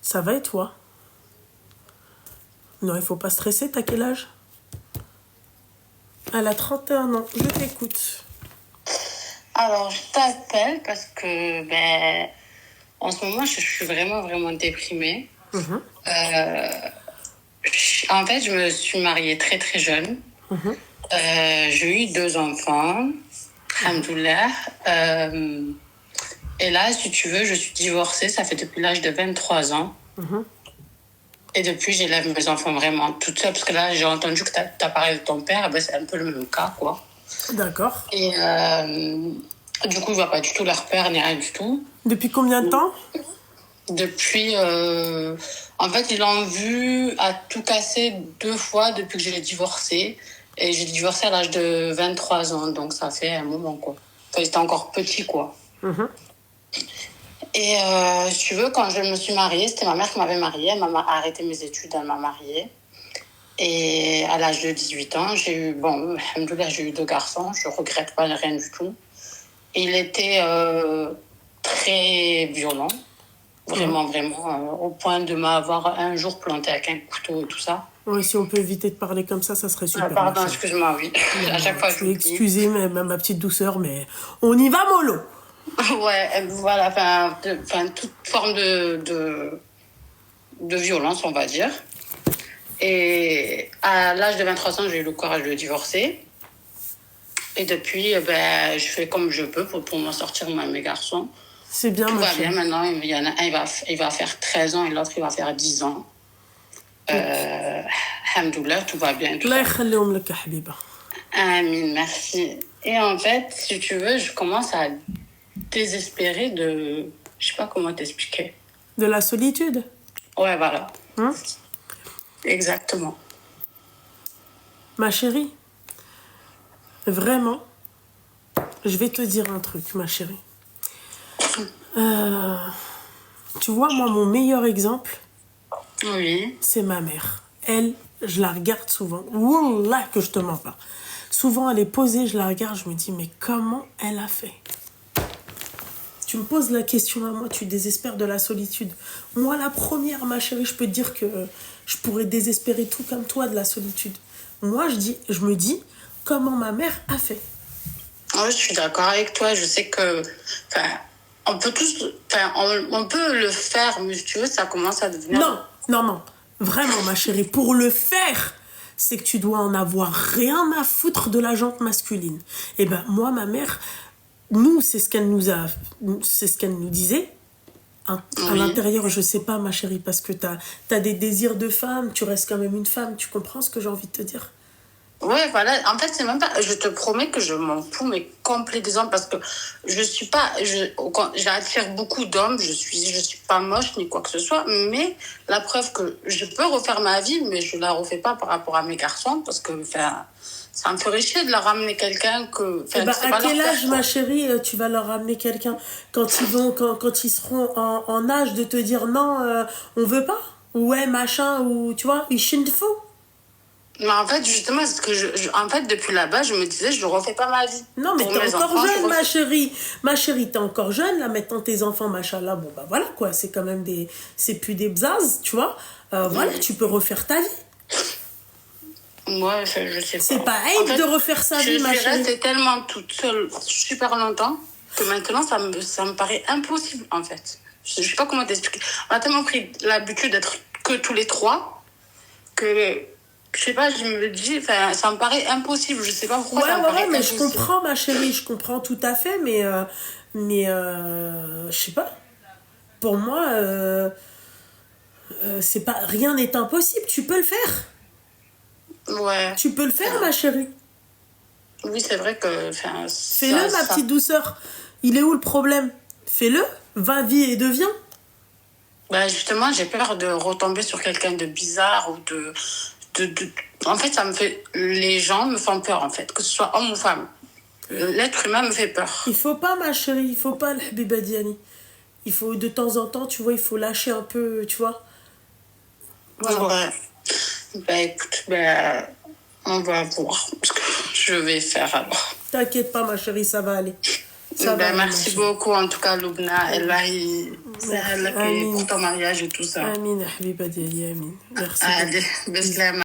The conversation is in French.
Ça va et toi? Non, il faut pas stresser, t'as quel âge? Elle a 31 ans, je t'écoute. Alors, je t'appelle parce que, en ce moment, je suis vraiment, vraiment déprimée. En fait, je me suis mariée très, très jeune. J'ai eu 2 enfants, alhamdoulilah. Et là, si tu veux, je suis divorcée, ça fait depuis l'âge de 23 ans. Et depuis, j'élève mes enfants vraiment toute seule, parce que là, j'ai entendu que tu as parlé de ton père, c'est un peu le même cas, quoi. D'accord. Et du coup, il ne voit pas du tout leur père, ni rien du tout. Depuis combien de temps? Depuis, en fait, ils l'ont vu à tout casser 2 fois depuis que j'ai divorcé. Et j'ai divorcé à l'âge de 23 ans, donc ça fait un moment, quoi. Enfin, j'étais encore petit, quoi. Et si tu veux, quand je me suis mariée, c'était ma mère qui m'avait mariée. Elle m'a arrêté mes études, elle m'a mariée. Et à l'âge de 18 ans, j'ai eu, alhamdoulilah, j'ai eu 2 garçons. Je regrette pas rien du tout. Et il était très violent. Vraiment, au point de m'avoir un jour planté avec un couteau et tout ça. Oui, si on peut éviter de parler comme ça serait super. Pardon, excuse-moi, oui. À chaque fois, je suis excusée, ma petite douceur, mais on y va mollo. Ouais, voilà, toute forme de violence, on va dire. Et à l'âge de 23 ans, j'ai eu le courage de divorcer. Et depuis, je fais comme je peux pour m'en sortir, moi, mes garçons. C'est bien, tout va bien maintenant. Il y en a un, il va faire 13 ans et l'autre, il va faire 10 ans. Alhamdoulilah, tout va bien. Allah yakhalihom lak habiba. Amin, merci. Et en fait, si tu veux, je commence à désespérer de... Je sais pas comment t'expliquer. De la solitude? Ouais, voilà. Exactement. Ma chérie, vraiment, je vais te dire un truc, ma chérie. Tu vois, moi, mon meilleur exemple, oui, c'est ma mère. Elle, je la regarde souvent. Wallah que je te mens pas. Souvent, elle est posée, je la regarde, je me dis, mais comment elle a fait? Tu me poses la question à moi, tu désespères de la solitude. Moi, la première, ma chérie, je peux te dire que je pourrais désespérer tout comme toi de la solitude. Moi, je me dis, comment ma mère a fait? Oui, je suis d'accord avec toi. Je sais que... on peut tous... on peut le faire, mais si tu veux, ça commence à devenir... Non. Vraiment, ma chérie, pour le faire, c'est que tu dois en avoir rien à foutre de la jante masculine. Eh ben, moi, ma mère... Nous, c'est ce qu'elle nous disait. À l'intérieur, je sais pas, ma chérie, parce que t'as des désirs de femme, tu restes quand même une femme, tu comprends ce que j'ai envie de te dire? Ouais, voilà. En fait, c'est même pas... Je te promets que je m'en fous, mais complet des hommes, parce que je suis pas... J'attire beaucoup d'hommes, je suis pas moche, ni quoi que ce soit, mais la preuve que je peux refaire ma vie, mais je la refais pas par rapport à mes garçons, parce que, ça me ferait chier de leur ramener quelqu'un que... à quel âge, ma chérie, tu vas leur ramener quelqu'un? Quand ils seront en âge de te dire non, on veut pas? Ouais, machin, ou tu vois, ils chinent faux. Mais en fait, justement, c'est que en fait, depuis là-bas, je me disais, je refais pas ma vie. Non, mais t'es encore jeune, ma chérie. Ma chérie, t'es encore jeune, là, maintenant tes enfants, machallah, bon, bah voilà, quoi, c'est quand même c'est plus des bzaz, tu vois. Voilà, tu peux refaire ta vie. Moi, je sais pas. C'est pas aide de refaire sa vie, ma chérie. Je suis restée tellement toute seule super longtemps que maintenant, ça me paraît impossible, en fait. Je sais pas comment t'expliquer. On a tellement pris l'habitude d'être que tous les 3 que... Je sais pas, je me dis, ça me paraît impossible. Je sais pas pourquoi ça me paraît mais impossible. je comprends, ma chérie, je comprends tout à fait, mais je sais pas. Pour moi, c'est pas, rien n'est impossible. Tu peux le faire. Ouais. Tu peux le faire, ma chérie. Oui, c'est vrai que... Fais-le, ma petite douceur. Il est où le problème? Fais-le, va, vis et deviens. Justement, j'ai peur de retomber sur quelqu'un de bizarre ou de... En fait, les gens me font peur, en fait, que ce soit homme ou femme. L'être humain me fait peur. Il faut pas, ma chérie, il faut pas, le Habiba Diani. Il faut, de temps en temps, tu vois, il faut lâcher un peu, tu vois. Voilà. Ouais. Écoute, on va voir ce que je vais faire alors. T'inquiète pas, ma chérie, ça va aller. Ça va aller, merci beaucoup, en tout cas, Loubna. سهل لك آمين pour ton mariage et tout ça. آمين يا حبيبة ديالي آمين. Merci عادي beaucoup. بسلامة.